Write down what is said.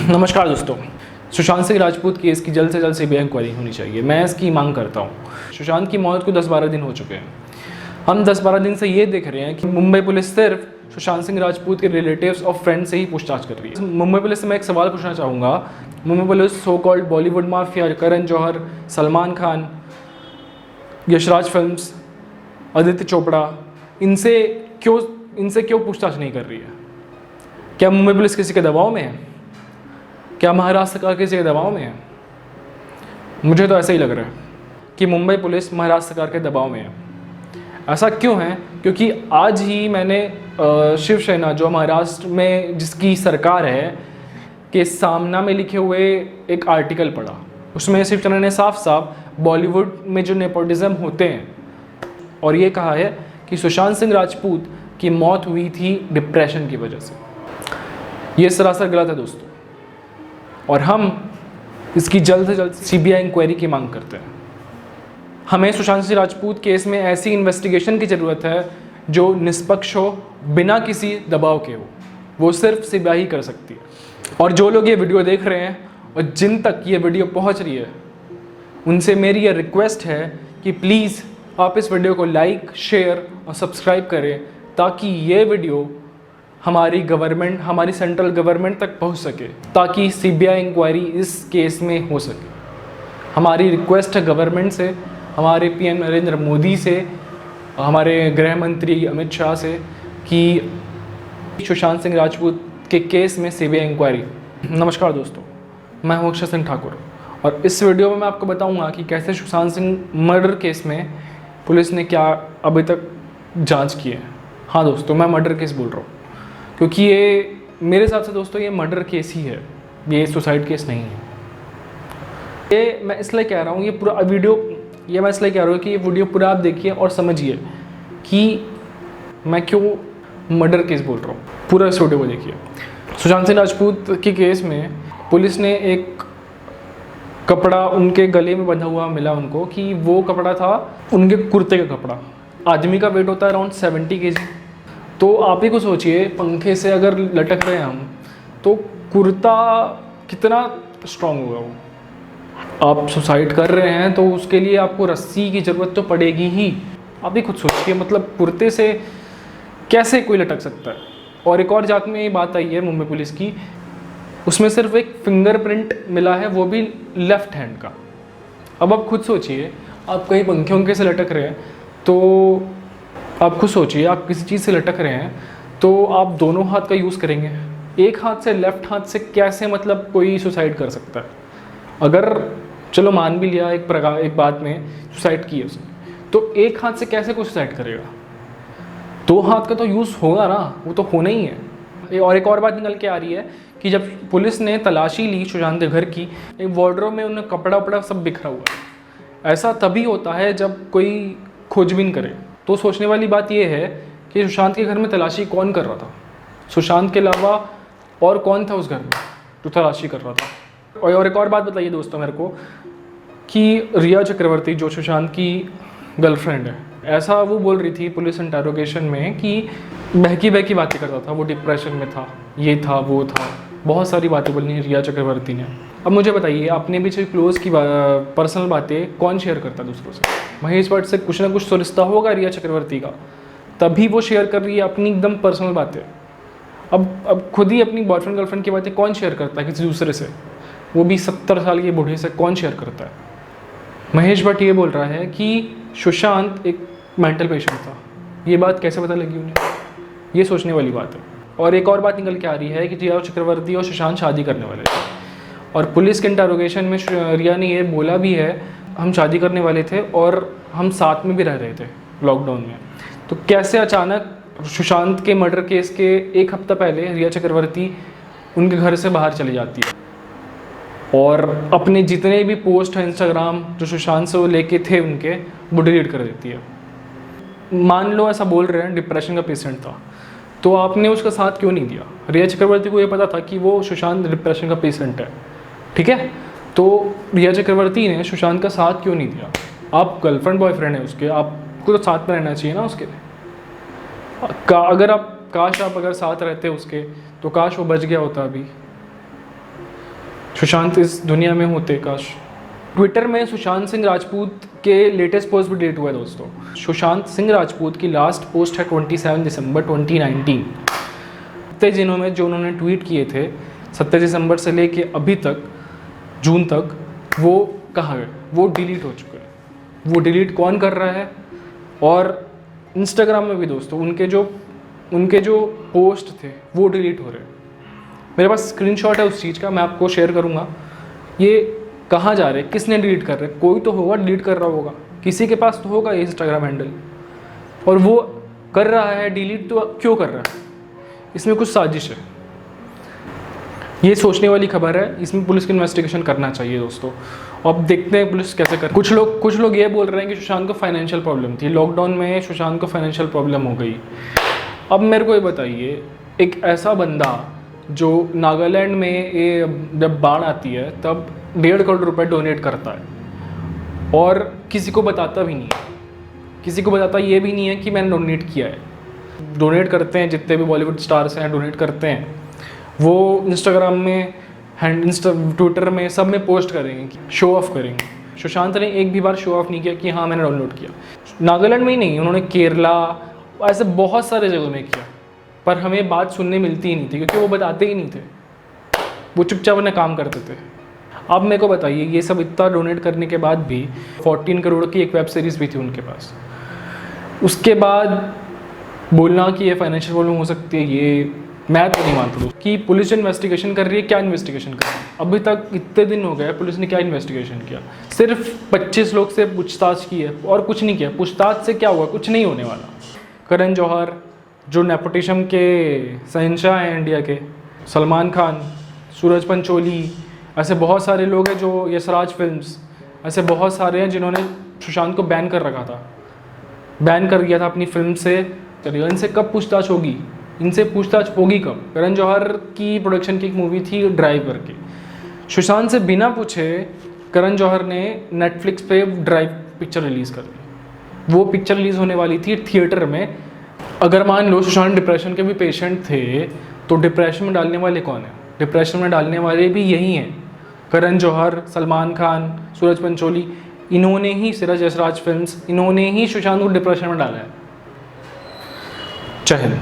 नमस्कार दोस्तों। सुशांत सिंह राजपूत केस की जल्द से जल्द सीबीआई इंक्वायरी होनी चाहिए। मैं इसकी मांग करता हूँ। सुशांत की मौत को 10-12 दिन हो चुके हैं। हम 10-12 दिन से ये देख रहे हैं कि मुंबई पुलिस सिर्फ सुशांत सिंह राजपूत के रिलेटिव्स और फ्रेंड्स से ही पूछताछ कर रही है। मुंबई पुलिस से मैं एक सवाल पूछना चाहूँगा। Mumbai police so called Bollywood mafia Karan Johar, Salman Khan, Yash Raj films, Aditya Chopra, इनसे क्यों पूछताछ नहीं कर रही है? क्या मुंबई पुलिस किसी के दबाव में है? क्या महाराष्ट्र सरकार किसी के दबाव में है? मुझे तो ऐसा ही लग रहा है कि मुंबई पुलिस महाराष्ट्र सरकार के दबाव में है। ऐसा क्यों है? क्योंकि आज ही मैंने शिवसेना, जो महाराष्ट्र में जिसकी सरकार है, के सामना में लिखे हुए एक आर्टिकल पढ़ा। उसमें शिवसेना ने साफ साफ बॉलीवुड में जो नेपोटिज्म होते हैं और ये कहा है कि सुशांत सिंह राजपूत की मौत हुई थी डिप्रेशन की वजह से। ये सरासर गलत है दोस्तों, और हम इसकी जल्द से जल्द सीबीआई इंक्वायरी की मांग करते हैं। हमें सुशांत सिंह राजपूत केस में ऐसी इन्वेस्टिगेशन की ज़रूरत है जो निष्पक्ष हो, बिना किसी दबाव के हो। वो सिर्फ सीबीआई ही कर सकती है। और जो लोग ये वीडियो देख रहे हैं और जिन तक ये वीडियो पहुंच रही है, उनसे मेरी ये रिक्वेस्ट है कि प्लीज़ आप इस वीडियो को लाइक, शेयर और सब्सक्राइब करें, ताकि ये वीडियो हमारी गवर्नमेंट, हमारी सेंट्रल गवर्नमेंट तक पहुंच सके, ताकि सीबीआई इंक्वायरी इस केस में हो सके। हमारी रिक्वेस्ट है गवर्नमेंट से, हमारे पीएम नरेंद्र मोदी से, हमारे गृह मंत्री अमित शाह से, कि सुशांत सिंह राजपूत के केस में सीबीआई इंक्वायरी। नमस्कार दोस्तों, मैं हूं अक्षय सिंह ठाकुर, और इस वीडियो में मैं आपको बताऊंगा कि कैसे सुशांत सिंह मर्डर केस में पुलिस ने क्या अभी तक जाँच की है। हाँ दोस्तों, मैं मर्डर केस बोल रहा हूँ, क्योंकि ये मेरे हिसाब से दोस्तों ये मर्डर केस ही है, ये सुसाइड केस नहीं है। ये मैं इसलिए कह रहा हूँ, ये पूरा वीडियो, ये मैं इसलिए कह रहा हूँ कि ये वीडियो पूरा आप देखिए और समझिए कि मैं क्यों मर्डर केस बोल रहा हूँ। पूरा इस वीडियो को देखिए। सुशांत सिंह राजपूत के केस में पुलिस ने एक कपड़ा उनके गले में बंधा हुआ मिला उनको, कि वो कपड़ा था उनके कुर्ते का कपड़ा। आदमी का वेट होता है अराउंड 70 kg। तो आप ही को सोचिए, पंखे से अगर लटक रहे हैं हम, तो कुर्ता कितना स्ट्रॉन्ग होगा वो। आप सुसाइड कर रहे हैं तो उसके लिए आपको रस्सी की ज़रूरत तो पड़ेगी ही। आप ही खुद सोचिए, मतलब कुर्ते से कैसे कोई लटक सकता है। और एक और जात में ये बात आई है मुंबई पुलिस की, उसमें सिर्फ एक फिंगरप्रिंट मिला है, वो भी लेफ्ट हैंड का। अब आप खुद सोचिए, आप कहीं पंखे से लटक रहे हैं, तो आप खुद सोचिए, आप किसी चीज़ से लटक रहे हैं तो आप दोनों हाथ का यूज़ करेंगे। एक हाथ से, लेफ्ट हाथ से कैसे मतलब कोई सुसाइड कर सकता है? अगर चलो मान भी लिया एक बात में सुसाइड की है उसने, तो एक हाथ से कैसे कोई सुसाइड करेगा? दो हाथ का तो यूज़ होगा ना, वो तो होना ही है। और एक और बात निकल के आ रही है कि जब पुलिस ने तलाशी ली सुशांत के घर की, एक वार्डरोब में उन्हें कपड़ा वपड़ा सब बिखरा हुआ है। ऐसा तभी होता है जब कोई खोजबीन करे। तो सोचने वाली बात यह है कि सुशांत के घर में तलाशी कौन कर रहा था? सुशांत के अलावा और कौन था उस घर में जो तलाशी कर रहा था? और एक और बात बताइए दोस्तों मेरे को, कि रिया चक्रवर्ती, जो सुशांत की गर्लफ्रेंड है, ऐसा वो बोल रही थी पुलिस इंटरोगेशन में कि बहकी बातें करता था, वो डिप्रेशन में था, ये था, वो था, बहुत सारी बातें बोली रिया चक्रवर्ती ने। अब मुझे बताइए, अपने बीच क्लोज की पर्सनल बातें कौन शेयर करता है दूसरों से? महेश भट्ट से कुछ ना कुछ तो रिश्ता होगा रिया चक्रवर्ती का, तभी वो शेयर कर रही है अपनी एकदम पर्सनल बातें। अब खुद ही अपनी बॉयफ्रेंड गर्लफ्रेंड की बातें कौन शेयर करता है किसी दूसरे से? वो भी 70 साल के बूढ़े से कौन शेयर करता है? महेश भट्ट ये बोल रहा है कि सुशांत एक मेंटल पेशेंट था। ये बात कैसे पता लगी उन्हें? ये सोचने वाली बात है। और एक और बात निकल के आ रही है कि रिया चक्रवर्ती और सुशांत शादी करने वाले थे, और पुलिस के इंटरोगेशन में रिया ने ये बोला भी है, हम शादी करने वाले थे और हम साथ में भी रह रहे थे लॉकडाउन में। तो कैसे अचानक सुशांत के मर्डर केस के एक हफ्ता पहले रिया चक्रवर्ती उनके घर से बाहर चली जाती है, और अपने जितने भी पोस्ट हैं इंस्टाग्राम जो सुशांत से वो लेके थे उनके, वो डिलीट कर देती है। मान लो ऐसा बोल रहे हैं डिप्रेशन का पेशेंट था, तो आपने उसका साथ क्यों नहीं दिया? रिया चक्रवर्ती को ये पता था कि वो सुशांत डिप्रेशन का पेशेंट है, ठीक है? तो रिया चक्रवर्ती ने सुशांत का साथ क्यों नहीं दिया? आप गर्लफ्रेंड बॉयफ्रेंड है उसके, आपको तो साथ में रहना चाहिए ना उसके। अगर आप साथ रहते उसके, तो काश वो बच गया होता अभी। सुशांत इस दुनिया में होते काश। ट्विटर में सुशांत सिंह राजपूत के लेटेस्ट पोस्ट भी डिलीट हुआ है दोस्तों। सुशांत सिंह राजपूत की लास्ट पोस्ट है 27 दिसंबर 2019। 27 दिनों में जो उन्होंने ट्वीट किए थे 27 दिसंबर से लेके अभी तक जून तक, वो कहाँ गए? वो डिलीट हो चुके हैं। वो डिलीट कौन कर रहा है? और इंस्टाग्राम में भी दोस्तों उनके जो पोस्ट थे वो डिलीट हो रहे हैं। मेरे पास स्क्रीनशॉट है उस चीज़ का, मैं आपको शेयर करूँगा। ये कहाँ जा रहे हैं? किसने डिलीट कर रहे हैं? कोई तो होगा डिलीट कर रहा होगा, किसी के पास तो होगा ये इंस्टाग्राम हैंडल, और वो कर रहा है डिलीट। तो क्यों कर रहा है? इसमें कुछ साजिश है। ये सोचने वाली खबर है। इसमें पुलिस की इन्वेस्टिगेशन करना चाहिए दोस्तों। अब देखते हैं पुलिस कैसे कर। कुछ लोग ये बोल रहे हैं कि सुशांत को फाइनेंशियल प्रॉब्लम थी, लॉकडाउन में सुशांत को फाइनेंशियल प्रॉब्लम हो गई। अब मेरे को ये बताइए, एक ऐसा बंदा जो नागालैंड में जब बाढ़ आती है तब 1.5 करोड़ रुपए डोनेट करता है और किसी को बताता भी नहीं है, किसी को बताता ये भी नहीं है कि मैंने डोनेट किया है। डोनेट करते हैं जितने भी बॉलीवुड स्टार्स हैं, डोनेट करते हैं। वो इंस्टाग्राम में ट्विटर में सब में पोस्ट करेंगे, शो ऑफ करेंगे। सुशांत ने एक भी बार शो ऑफ नहीं किया कि हाँ मैंने डाउनलोड किया। नागालैंड में ही नहीं, उन्होंने केरला ऐसे बहुत सारे जगहों में किया, पर हमें बात सुनने मिलती ही नहीं थी क्योंकि वो बताते ही नहीं थे, वो चुपचाप अपना काम करते थे। अब मेरे को बताइए, ये सब इतना डोनेट करने के बाद भी 14 करोड़ की एक वेब सीरीज़ भी थी उनके पास, उसके बाद बोलना कि ये फाइनेंशियल प्रॉब्लम हो सकती है, ये मैं तो नहीं मानता कि पुलिस इन्वेस्टिगेशन कर रही है। क्या इन्वेस्टिगेशन कर रही है? अभी तक इतने दिन हो गए, पुलिस ने क्या इन्वेस्टिगेशन किया? सिर्फ 25 लोग से पूछताछ की है और कुछ नहीं किया। पूछताछ से क्या हुआ? कुछ नहीं होने वाला। करण जौहर जो नेपोटिज्म के शहंशाह हैं इंडिया के, सलमान खान, सूरज पंचोली, ऐसे बहुत सारे लोग हैं जो यशराज फिल्म्स, ऐसे बहुत सारे हैं जिन्होंने सुशांत को बैन कर रखा था, बैन कर दिया था अपनी फिल्म से। इनसे कब पूछताछ होगी? इनसे पूछताछ होगी कब? करण जौहर की प्रोडक्शन की एक मूवी थी ड्राइव करके, सुशांत से बिना पूछे करण जौहर ने नेटफ्लिक्स पे ड्राइव पिक्चर रिलीज़ कर दी। वो पिक्चर रिलीज़ होने वाली थी थिएटर में। अगर मान लो सुशांत डिप्रेशन के भी पेशेंट थे तो डिप्रेशन में डालने वाले कौन है? डिप्रेशन में डालने वाले भी यही हैं, करण जौहर, सलमान खान, सूरज पंचोली। इन्होंने ही, सिराज यशराज फिल्म्स, इन्होंने ही सुशांत को डिप्रेशन में डाला है। जय हिंद।